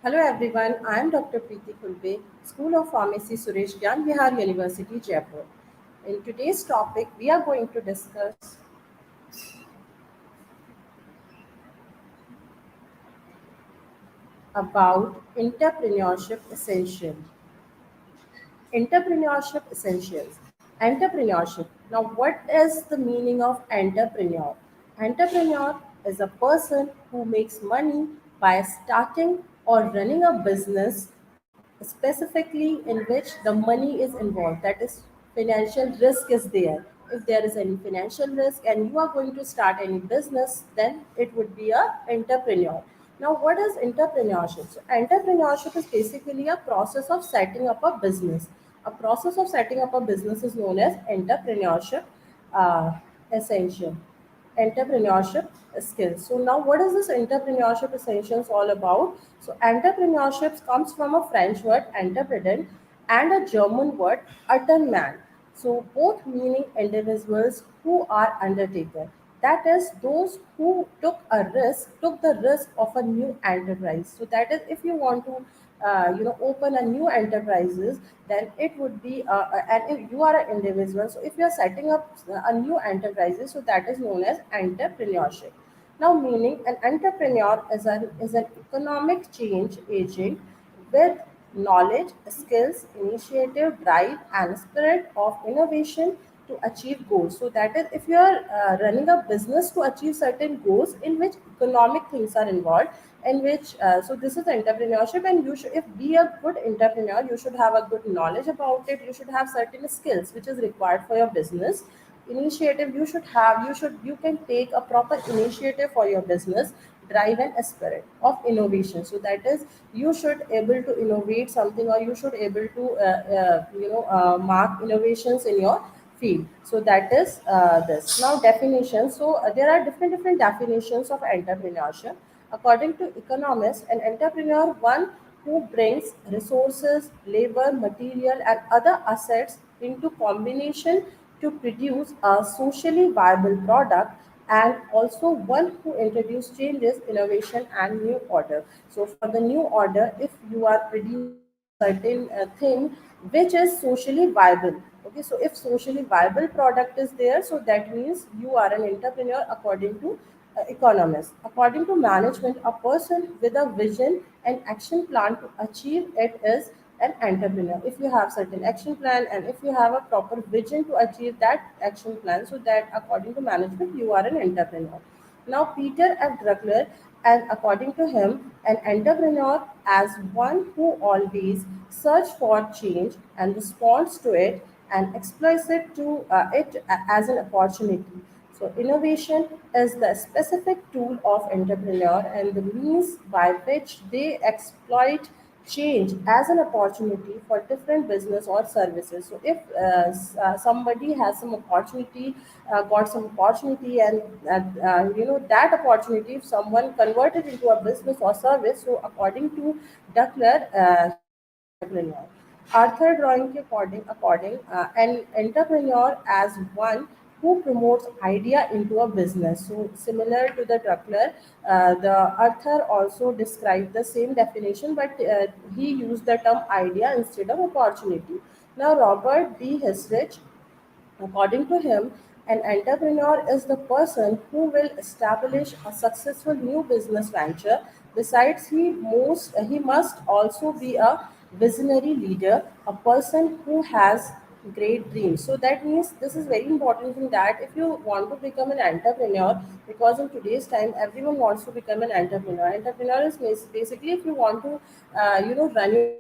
Hello everyone, I am Dr. Preeti Khulbe, School of Pharmacy, Suresh Gyan Vihar University, Jaipur. In today's topic, we are going to discuss about entrepreneurship essential. Entrepreneurship essentials. Entrepreneurship. Now, what is the meaning of entrepreneur? Entrepreneur is a person who makes money by starting or running a business, specifically in which the money is involved. That is, financial risk is there. If there is any financial risk and you are going to start any business, then it would be a entrepreneur. Now, what is entrepreneurship? So entrepreneurship is basically a process of setting up a business. A process of setting up a business is known as entrepreneurship uh, essential. Entrepreneurship skills. So now, what is this entrepreneurship essentials all about? So entrepreneurship comes from a French word entrepreneur and a German word Unternehmen. So both meaning individuals who are undertaker. That is, those who took the risk of a new enterprise. So that is, if you want to, open a new enterprises, then it would be, and if you are an individual, so if you are setting up a new enterprises, so that is known as entrepreneurship. Now, meaning an entrepreneur is an economic change agent with knowledge, skills, initiative, drive, and spirit of innovation to achieve goals. So that is, if you are running a business to achieve certain goals in which economic things are involved, in which so this is entrepreneurship, and you should, if be a good entrepreneur, you should have a good knowledge about it. You should have certain skills which is required for your business. Initiative you should have, you can take a proper initiative for your business. Drive and a spirit of innovation, so that is, you should able to innovate something, or you should able to mark innovations in your field. So that is this. Now, definition. So there are different definitions of entrepreneurship. According to economists, an entrepreneur one who brings resources, labor, material, and other assets into combination to produce a socially viable product, and also one who introduce changes, innovation, and new order. So for the new order, if you are producing a certain thing which is socially viable, okay, so if socially viable product is there, so that means you are an entrepreneur according to economists. According to management, a person with a vision and action plan to achieve it is an entrepreneur. If you have certain action plan and if you have a proper vision to achieve that action plan, so that according to management, you are an entrepreneur. Now, Peter F. Drucker, and according to him, an entrepreneur as one who always search for change and responds to it and exploits it as an opportunity. So innovation is the specific tool of entrepreneur and the means by which they exploit change as an opportunity for different business or services. So if somebody has some opportunity, got some opportunity, and that opportunity, if someone converted into a business or service, so according to Duckler, he is an entrepreneur. Arthur Drawing के according an entrepreneur as one who promotes idea into a business. So similar to the Druckler, the Arthur also described the same definition, but he used the term idea instead of opportunity. Now, Robert D. Hisrich, according to him, an entrepreneur is the person who will establish a successful new business venture. Besides, he must also be a visionary leader, a person who has great dreams. So that means this is very important thing, that if you want to become an entrepreneur, because in today's time everyone wants to become an entrepreneur. Entrepreneur is basically, if you want to run your business,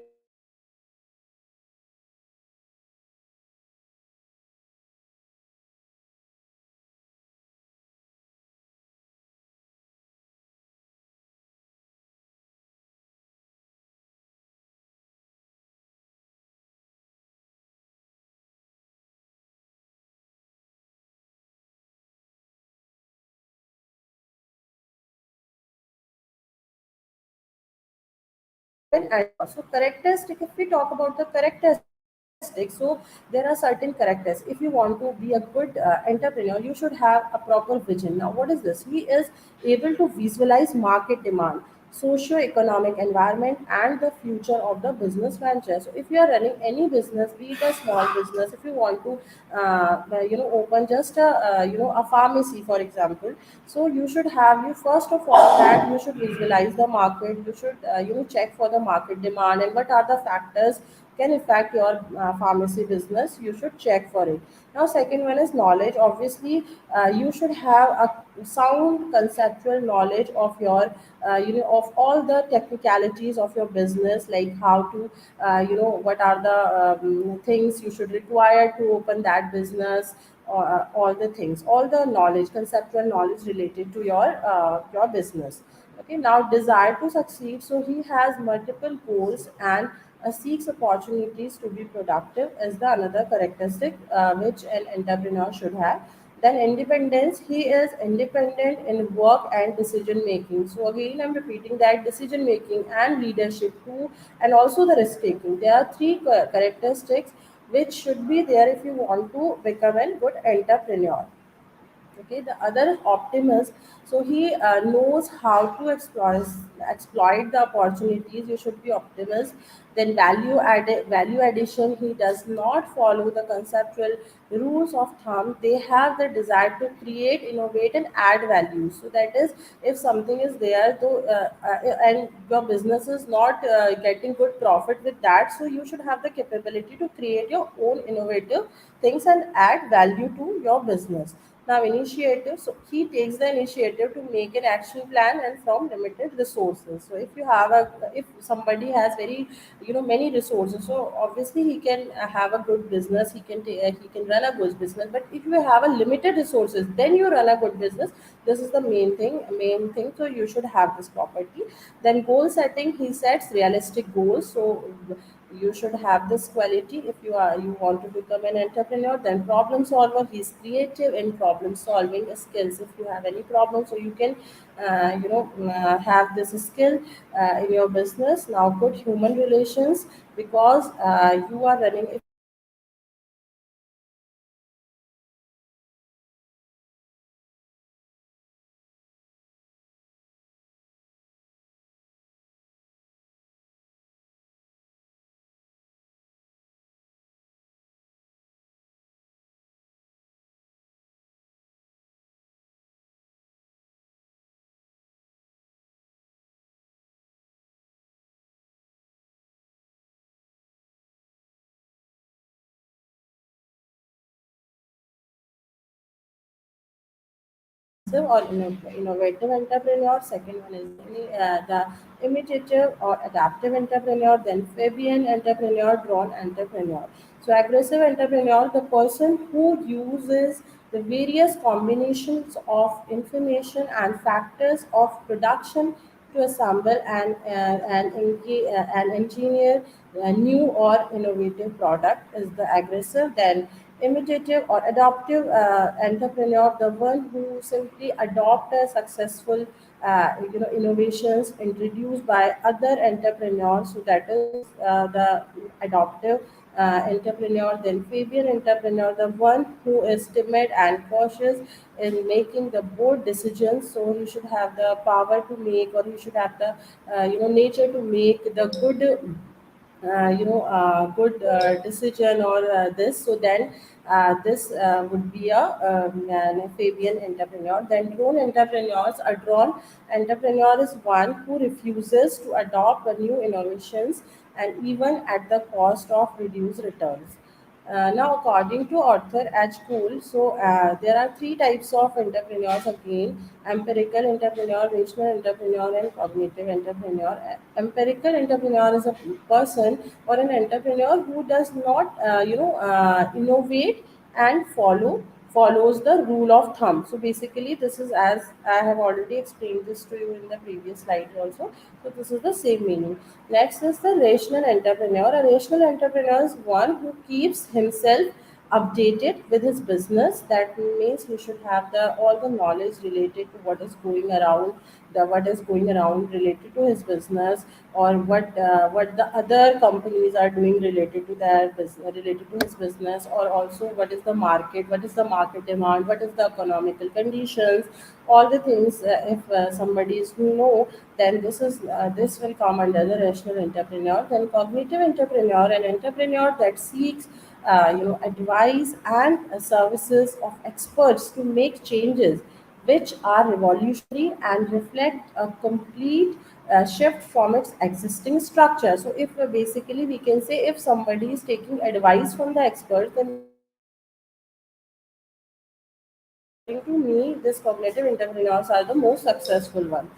or if you want to so characteristic, if we talk about the characteristics, so there are certain characters. If you want to be a good entrepreneur, you should have a proper vision. Now, what is this? He is able to visualize market demand. socio-economic environment and the future of the business venture. So if you are running any business, be it a small business, if you want to open just a a pharmacy, for example, so you should have, you first of all, that you should visualize the market. You should check for the market demand and what are the factors can affect your pharmacy business. You should check for it. Now second one is knowledge. Obviously, you should have a sound conceptual knowledge of your of all the technicalities of your business, like how to what are the things you should require to open that business, or all the things, all the knowledge, conceptual knowledge related to your business. Okay, now desire to succeed. So he has multiple goals and seeks opportunities to be productive is the another characteristic which an entrepreneur should have. Then independence, he is independent in work and decision making. So again, I'm repeating that decision making and leadership too, and also the risk taking. There are three characteristics which should be there if you want to become a good entrepreneur. Okay, the other is optimist. So he knows how to exploit the opportunities. You should be optimist. Then value addition, he does not follow the conceptual rules of thumb. They have the desire to create, innovate and add value. So that is, if something is there, though and your business is not getting good profit with that, so you should have the capability to create your own innovative things and add value to your business. Now, initiative. So he takes the initiative to make an action plan and from limited resources. So if you have a, if somebody has very, many resources, so obviously he can have a good business. He can run a good business. But if you have a limited resources, then you run a good business. This is the main thing. Main thing. So you should have this property. Then goal setting. He sets realistic goals. So you should have this quality if you want to become an entrepreneur. Then problem solver, he's creative in problem solving skills. If you have any problem, so you can have this skill in your business. Now good human relations, because you are running. Or innovative entrepreneur. Second one is the imitative or adaptive entrepreneur. Then Fabian entrepreneur, drawn entrepreneur. So aggressive entrepreneur, the person who uses the various combinations of information and factors of production to assemble and engineer a new or innovative product is the aggressive. Then imitative or adoptive entrepreneur, the one who simply adopt a successful innovations introduced by other entrepreneurs. So that is the adoptive entrepreneur. Then Fabian entrepreneur, the one who is timid and cautious in making the bold decisions. So you should have the power to make, or you should have the nature to make the good decision, or this. So then this would be a Fabian entrepreneur. Then drone entrepreneurs. A drone entrepreneur is one who refuses to adopt a new innovations, and even at the cost of reduced returns. Now, according to Arthur H. Cole, so there are three types of entrepreneurs again: empirical entrepreneur, rational entrepreneur, and cognitive entrepreneur. Empirical entrepreneur is a person or an entrepreneur who does not, innovate and follows the rule of thumb. So basically, this is, as I have already explained this to you in the previous slide also. So this is the same meaning. Next is the rational entrepreneur. A rational entrepreneur is one who keeps himself updated with his business. That means he should have the all the knowledge related to what is going around, the what is going around related to his business, or what the other companies are doing related to their business, related to his business, or also what is the market, what is the market demand, what is the economical conditions, all the things. If somebody is to know, then this will come under the rational entrepreneur. Then cognitive entrepreneur, an entrepreneur that seeks advice and services of experts to make changes which are revolutionary and reflect a complete shift from its existing structure. So, if basically we can say, if somebody is taking advice from the experts, then according to me, these cognitive entrepreneurs are the most successful one.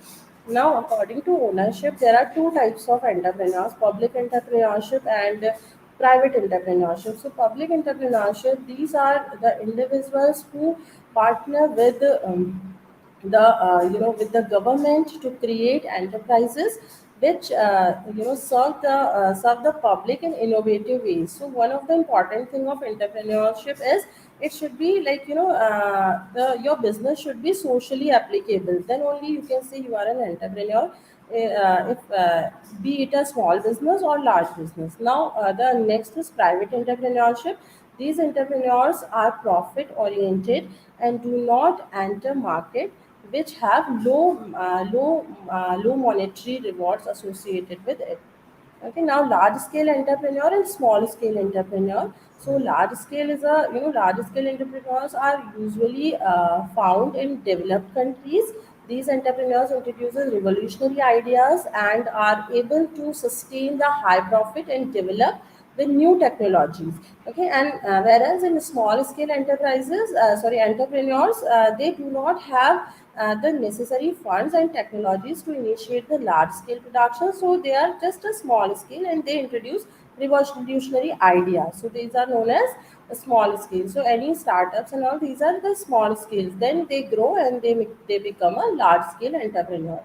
Now, according to ownership, there are two types of entrepreneurs: public entrepreneurship and private entrepreneurship. So, public entrepreneurship, these are the individuals who partner with with the government to create enterprises which serve the public in innovative ways. So one of the important thing of entrepreneurship is it should be like your business should be socially applicable. Then only you can say you are an entrepreneur. If Be it a small business or large business. Now the next is private entrepreneurship. These entrepreneurs are profit oriented and do not enter market which have low monetary rewards associated with it. Okay, now large scale entrepreneur and small scale entrepreneur. So large scale is a large scale entrepreneurs are usually found in developed countries. These entrepreneurs introduces revolutionary ideas and are able to sustain the high profit and develop with new technologies. Okay, and whereas in small scale enterprises, entrepreneurs, they do not have the necessary funds and technologies to initiate the large scale production. So they are just a small scale and they introduce revolutionary ideas. So these are known as a small scale. So any startups and all these are the small scales. Then they grow and they become a large scale entrepreneur.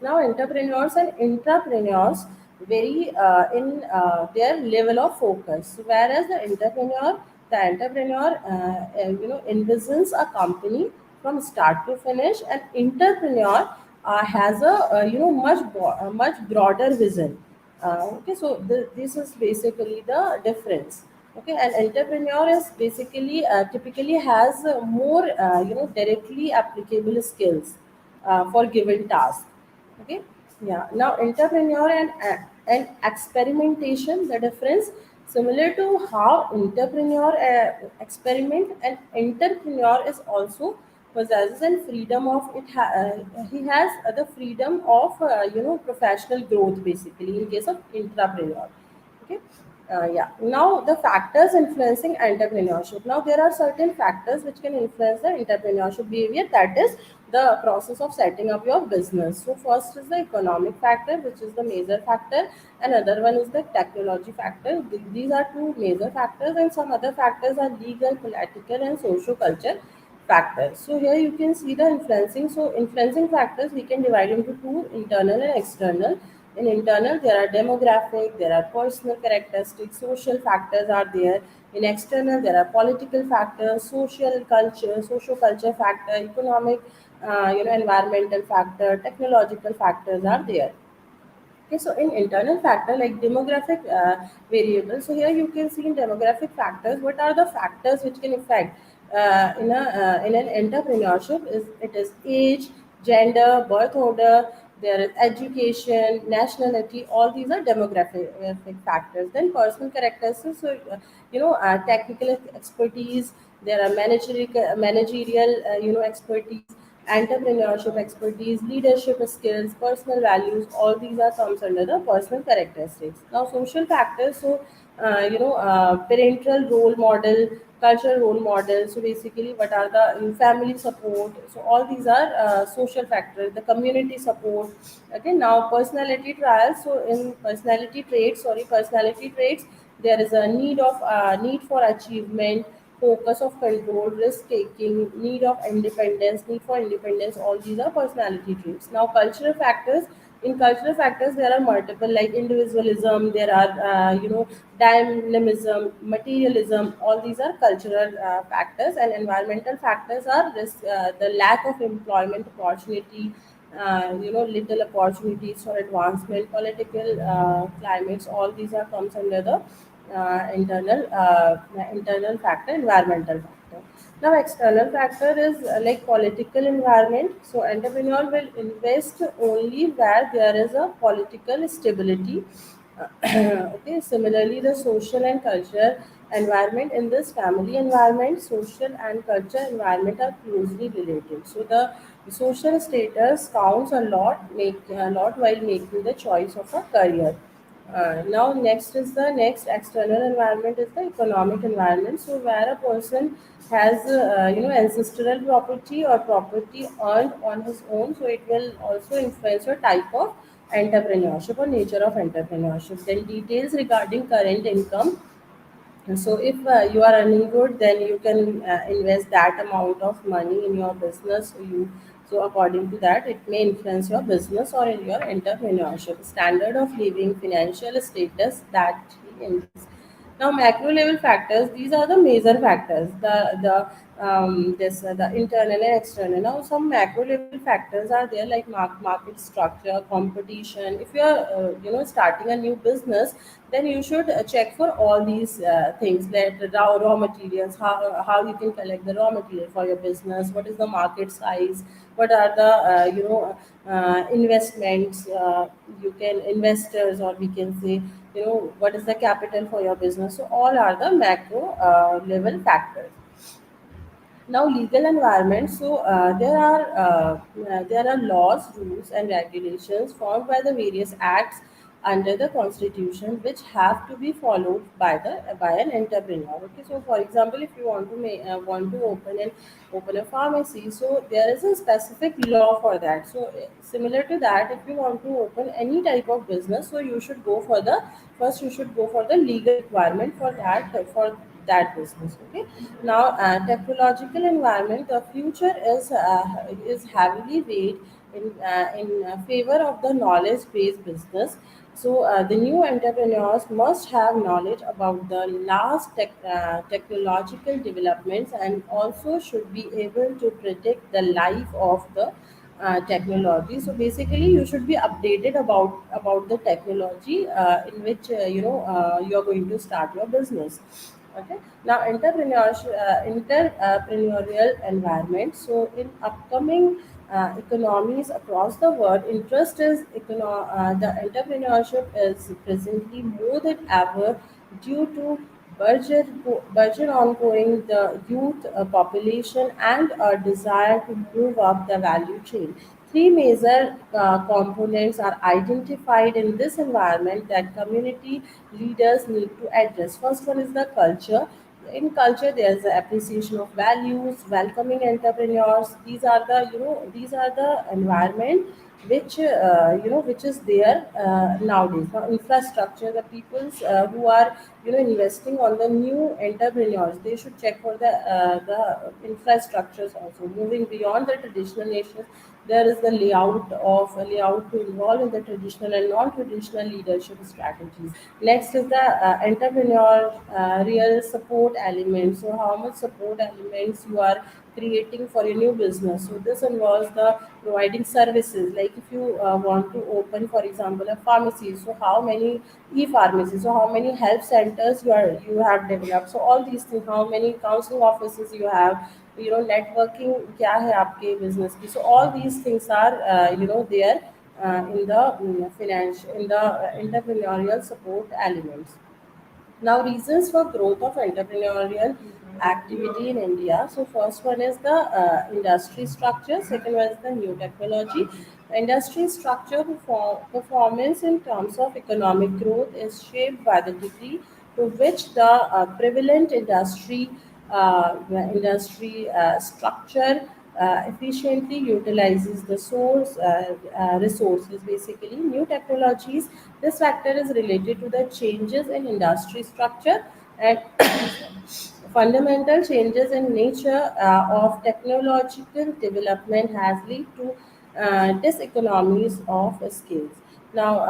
Now entrepreneurs and intrapreneurs vary in their level of focus. Whereas the entrepreneur envisions a company from start to finish. An entrepreneur has a much broader vision. Okay, so this is basically the difference. Okay, an entrepreneur is basically typically has more directly applicable skills for given task. Okay, yeah. Now entrepreneur and experimentation, the difference similar to how entrepreneur experiment, and entrepreneur is also possesses and freedom of it. He has the freedom of professional growth basically in case of entrepreneur. Okay. Yeah. Now the factors influencing entrepreneurship. Now there are certain factors which can influence the entrepreneurship behavior. That is the process of setting up your business. So first is the economic factor, which is the major factor. Another one is the technology factor. These are two major factors, and some other factors are legal, political, and social culture factors. So here you can see the influencing. So influencing factors we can divide into two: internal and external. In internal, there are demographic, there are personal characteristics, social factors are there. In external, there are political factors, social culture factor, economic, environmental factor, technological factors are there. Okay, so in internal factor like demographic variables, so here you can see in demographic factors what are the factors which can affect in an entrepreneurship. Is it is age, gender, birth order, there is education, nationality. All these are demographic factors. Then personal characteristics, so technical expertise. There are managerial expertise, entrepreneurship expertise, leadership skills, personal values. All these are comes under the personal characteristics. Now social factors, so parental role model, cultural role model. So basically what are the family support. So all these are social factors, the community support. Okay, now personality trials. So in personality traits, there is a need for achievement, focus of control, risk taking, need for independence. All these are personality traits. Now, cultural factors. In cultural factors, there are multiple, like individualism, there are dynamism, materialism. All these are cultural factors. And environmental factors are the lack of employment opportunity, little opportunities for advancement, political climates. All these are comes under the internal factor, environmental factor. Now, external factor is like political environment. So, entrepreneur will invest only where there is a political stability. Okay. Similarly, the social and cultural environment, in this family environment, social and cultural environment are closely related. So, the social status counts a lot while making the choice of a career. Now, next is the next external environment is the economic environment. So, where a person has ancestral property or property earned on his own, so it will also influence your type of entrepreneurship or nature of entrepreneurship. Then details regarding current income. So if you are earning good, then you can invest that amount of money in your business. So according to that, it may influence your business or in your entrepreneurship. Standard of living, financial status that he invests. Now, macro level factors. These are the major factors. The internal and external. Now, some macro level factors are there, like market structure, competition. If you are starting a new business, then you should check for all these things, like the raw materials, how you can collect the raw material for your business, what is the market size, what are the investments, you can investors, or we can say, what is the capital for your business. So all are the macro level factors. Now, legal environment. So there are laws, rules, and regulations formed by the various acts under the constitution, which have to be followed by an entrepreneur. Okay, so for example, if you want to open a pharmacy, so there is a specific law for that. So similar to that, if you want to open any type of business, so you should go for the legal requirement for that business. Okay. Now, technological environment, the future is heavily weighed in favor of the knowledge based business. So the new entrepreneurs must have knowledge about the last technological developments, and also should be able to predict the life of the technology. So basically, you should be updated about the technology in which you are going to start your business. Okay. Now, entrepreneurial environment. So in upcoming economies across the world, the entrepreneurship is presently more than ever due to budget ongoing, the youth population, and a desire to move up the value chain. Three major components are identified in this environment that community leaders need to address. First one is the culture. In culture, there is the appreciation of values, welcoming entrepreneurs. These are the environment which is there nowadays. Now, infrastructure, the peoples who are investing on the new entrepreneurs, they should check for the infrastructures also. Moving beyond the traditional nations, there is the layout to involve in the traditional and non-traditional leadership strategies. Next is the entrepreneur real support element. So how much support elements you are creating for your new business. So this involves the providing services. Like if you want to open, for example, a pharmacy. So how many e-pharmacies? So how many health centers you have developed? So all these things. How many counseling offices you have? Networking क्या है आपके business की. So all these things are there in the financial in the entrepreneurial support elements. Now, reasons for growth of entrepreneurial activity in India. So, first one is the industry structure. Second one is the new technology. Industry structure performance in terms of economic growth is shaped by the degree to which the prevalent industry structure efficiently utilizes the resources. Basically, new technologies. This factor is related to the changes in industry structure and fundamental changes in nature of technological development has led to diseconomies of scales. Now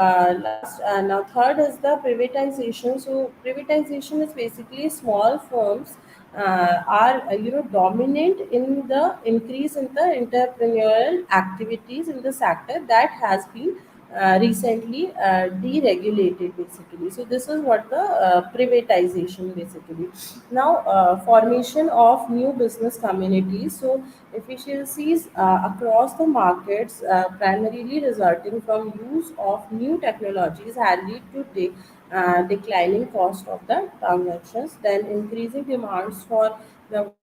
third is the privatization. So privatization is basically small firms are dominant in the increase in the entrepreneurial activities in the sector that has been recently deregulated basically. So this is what the privatization basically. Now formation of new business communities. So efficiencies across the markets primarily resulting from use of new technologies had lead to declining cost of the transactions, then increasing demands for the variety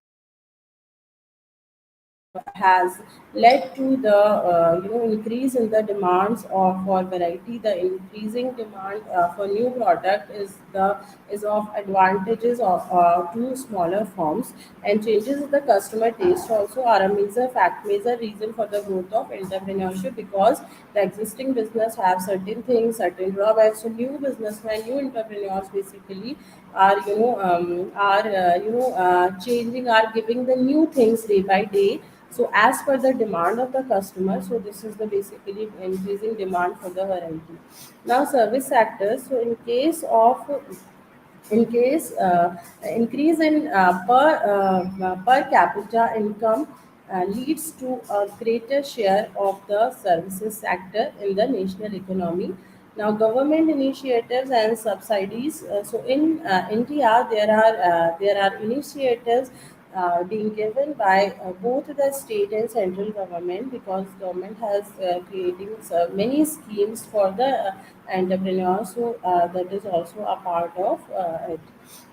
has led to the increase in the demands of for variety. The increasing demand for new product is of advantages to smaller firms, and changes in the customer taste also are a major reason for the growth of entrepreneurship, because the existing business have certain things, certain drawbacks. So new businessmen, new entrepreneurs basically are changing, are giving the new things day by day, so as per the demand of the customer. So this is the basically increasing demand for the variety. Now service sectors. So in case increase in per capita income leads to a greater share of the services sector in the national economy. Now government initiatives and subsidies. So in India there are initiatives being given by both the state and central government, because government has creating many schemes for the entrepreneurs. So that is also a part of it.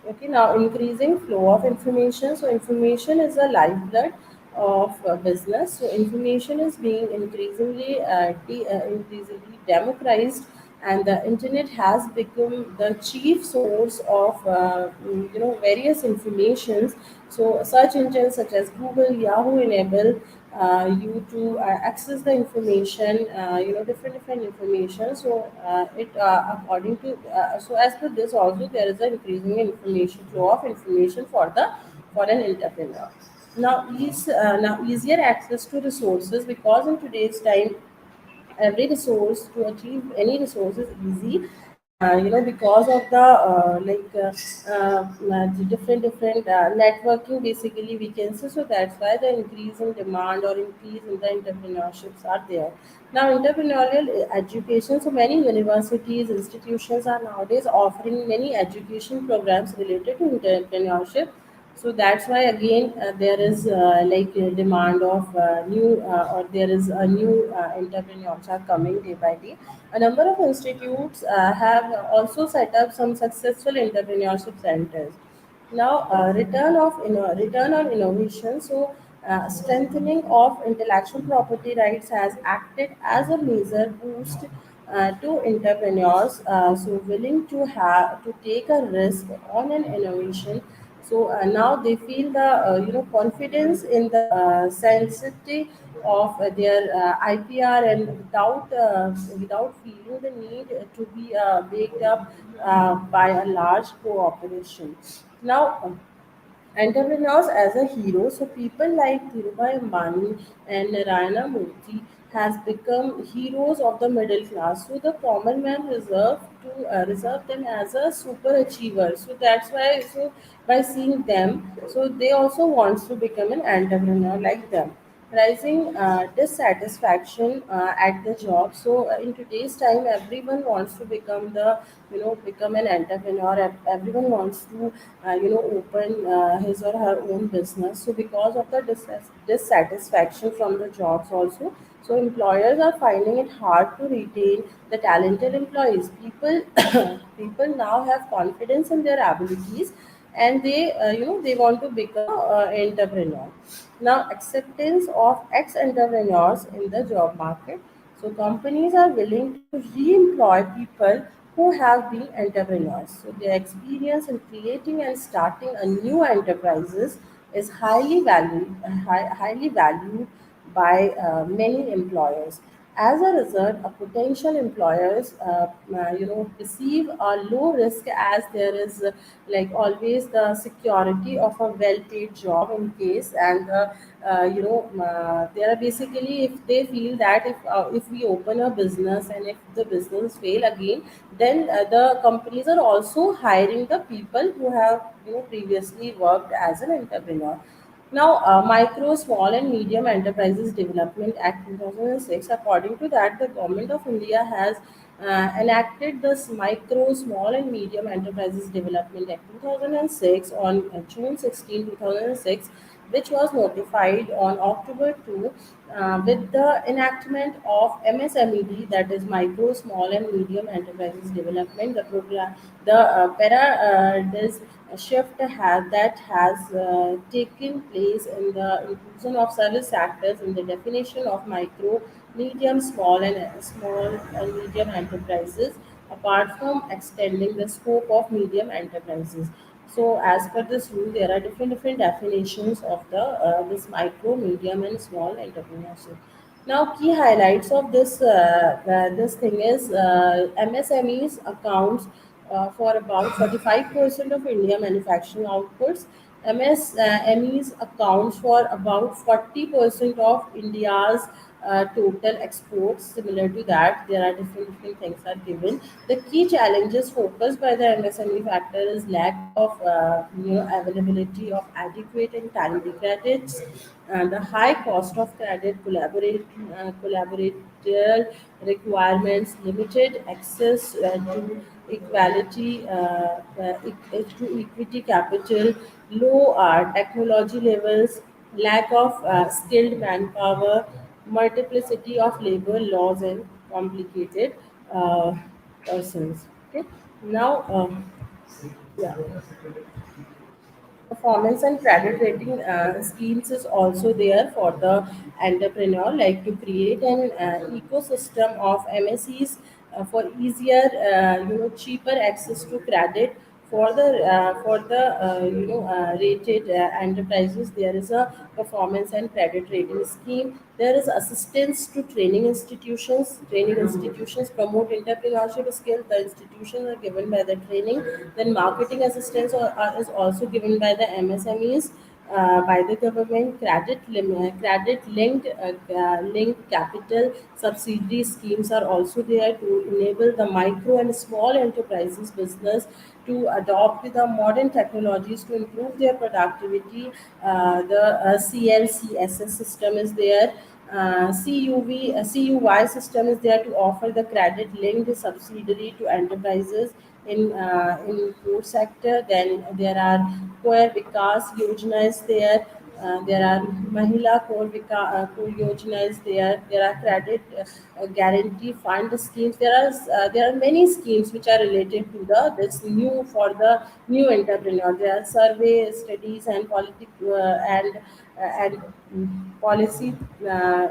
Okay, now increasing flow of information. So information is a lifeblood of business. So information is being increasingly democratized, and the internet has become the chief source of various informations. So search engines such as Google, Yahoo enable you to access the information, different information. So it according to so as per this also there is an increasing information flow of information for an entrepreneur. Now easier access to resources, because in today's time every resource, to achieve any resource is easy, because of the the different networking basically we can say. So that's why the increase in demand or increase in the entrepreneurships are there. Now entrepreneurial education. So many universities, institutions are nowadays offering many education programs related to entrepreneurship. So that's why again there is a demand of new or there is a new entrepreneurs are coming day by day. A number of institutes have also set up some successful entrepreneurship centers. Now return on innovation. So strengthening of intellectual property rights has acted as a major boost to entrepreneurs, so willing to have to take a risk on an innovation. So now they feel the confidence in the sensitivity of their IPR, and without feeling the need to be baked up by a large cooperation. Now entrepreneurs as a hero. So people like Dhirubhai Ambani and Narayana Murthy has become heroes of the middle class. So the common man reserve them as a super achiever. So that's why, so by seeing them, so they also wants to become an entrepreneur like them. Rising dissatisfaction at the job. So in today's time everyone wants to become the become an entrepreneur. Everyone wants to open his or her own business. So because of the dissatisfaction from the jobs also, so employers are finding it hard to retain the talented employees. People now have confidence in their abilities, and they want to become an entrepreneur. Now acceptance of ex entrepreneurs in the job market. So companies are willing to re-employ people who have been entrepreneurs. So their experience in creating and starting a new enterprises is highly valued by many employers. As a result, a potential employers, perceive a low risk as there is like always the security of a well-paid job in case, and there are basically if they feel that if we open a business and if the business fail again, then the companies are also hiring the people who have previously worked as an entrepreneur. Now, Micro, Small and Medium Enterprises Development Act 2006, according to that, the Government of India has enacted this Micro, Small and Medium Enterprises Development Act 2006 on June 16, 2006, which was notified on October 2, with the enactment of MSMED, that is Micro, Small and Medium Enterprises Development. The program, the this shift that has taken place in the inclusion of service sectors in the definition of micro, medium, small and medium enterprises, apart from extending the scope of medium enterprises. So, as per this rule, there are different definitions of the this micro, medium, and small entrepreneurship. Now, key highlights of this thing is MSMEs accounts for about 45% of India manufacturing outputs. MSMEs accounts for about 40% of India's total exports. Similar to that, there are different things are given. The key challenges focused by the MSME factor is lack of availability of adequate and timely credits, and the high cost of credit, collaborative requirements, limited access to equity capital, low technology levels, lack of skilled manpower, multiplicity of labor laws, and complicated uh, persons. Okay. Now, yeah, performance and credit rating schemes is also there for the entrepreneur, like to create an ecosystem of MSEs for easier, cheaper access to credit for the rated enterprises. There is a performance and credit rating scheme. There is assistance to training institutions. Training institutions promote entrepreneurship skills. The institutions are given by the training. Then marketing assistance is also given by the MSMEs, by the government. Credit linked capital subsidy schemes are also there to enable the micro and small enterprises business to adopt the modern technologies to improve their productivity. The CLCSS system is there. CUY system is there to offer the credit linked subsidiary to enterprises in food sector. Then there are Koer Vikas Yojana is there. There are Core Yojana is there. There are credit guarantee fund schemes. There are many schemes which are related to the this new for the new entrepreneur. There are survey studies and policy uh,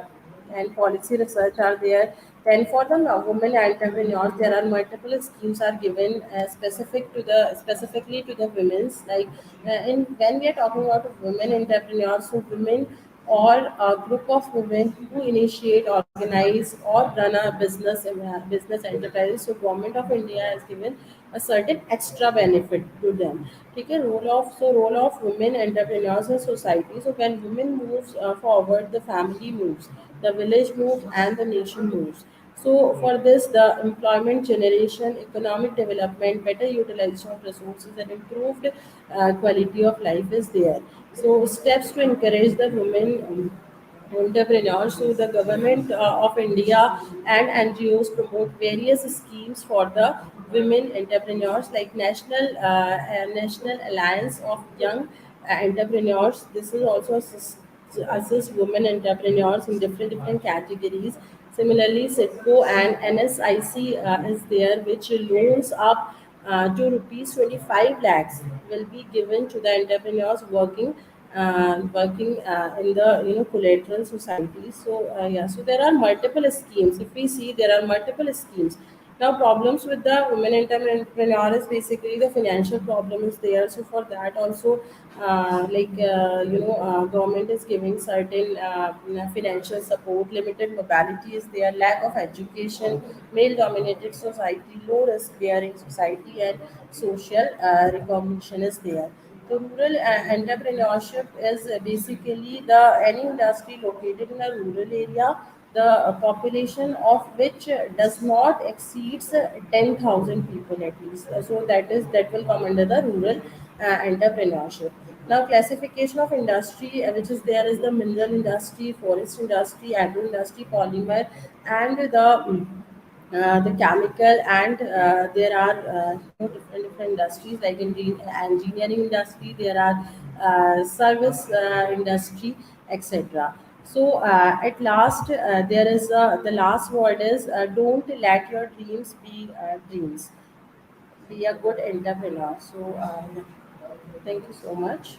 and policy research are there. Then for the women entrepreneurs, there are multiple schemes are given specifically to the women's. Like in when we are talking about women entrepreneurs, so women or a group of women who initiate, organize, or run a business enterprise. So government of India has given a certain extra benefit to them. ठीक है, role of women entrepreneurs in society. So when women moves forward, the family moves, the village moves, and the nation moves. So for this, the employment generation, economic development, better utilization of resources, and improved quality of life is there. So steps to encourage the women entrepreneurs. So the government of India and NGOs promote various schemes for the women entrepreneurs, like National Alliance of Young Entrepreneurs. This is also assist women entrepreneurs in different categories. Similarly, SIDCO and NSIC is there, which loans up to rupees 25 lakhs will be given to the entrepreneurs working in the collateral society. So yeah, so there are multiple schemes. If we see, there are multiple schemes. Now, problems with the women entrepreneur is basically the financial problem is there. So for that also, government is giving certain financial support. Limited mobility is there. Lack of education, male-dominated society, low risk-bearing society, and social recognition is there. The rural entrepreneurship is basically the any industry located in a rural area, the population of which does not exceeds 10,000 people at least. So that will come under the rural entrepreneurship. Now, classification of industry, which is there is the mineral industry, forest industry, agro industry, polymer, and the chemical, and there are different industries like in the engineering industry, there are service industry, etc. So at last, there is the last word is don't let your dreams be dreams. Be a good entrepreneur. So thank you so much.